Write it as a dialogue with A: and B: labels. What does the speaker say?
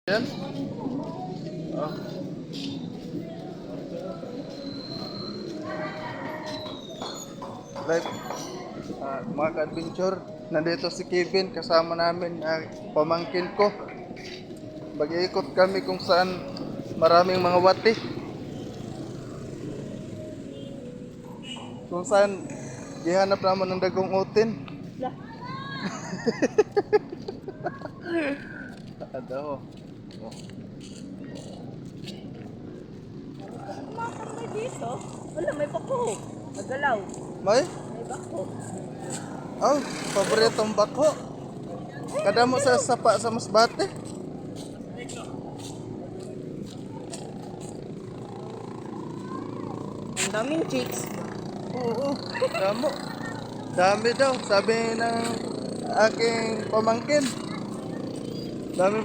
A: Yan. Oh. Like, mga ka-adventure, nandito si Kevin kasama namin, pamangkin ko. Mag-iikot kami kung saan maraming mga wati. Kung saan gihanap naman ng dagong utin. Ado. Oh.
B: May dito. Wala, may bako. Nagalaw.
A: May?
B: May bako.
A: Oh, paboritong bako. Kada mo sa sapa sa masbate.
B: Ang daming chicks.
A: Oo, damo. Dami daw, sabi ng aking pamangkin. Dami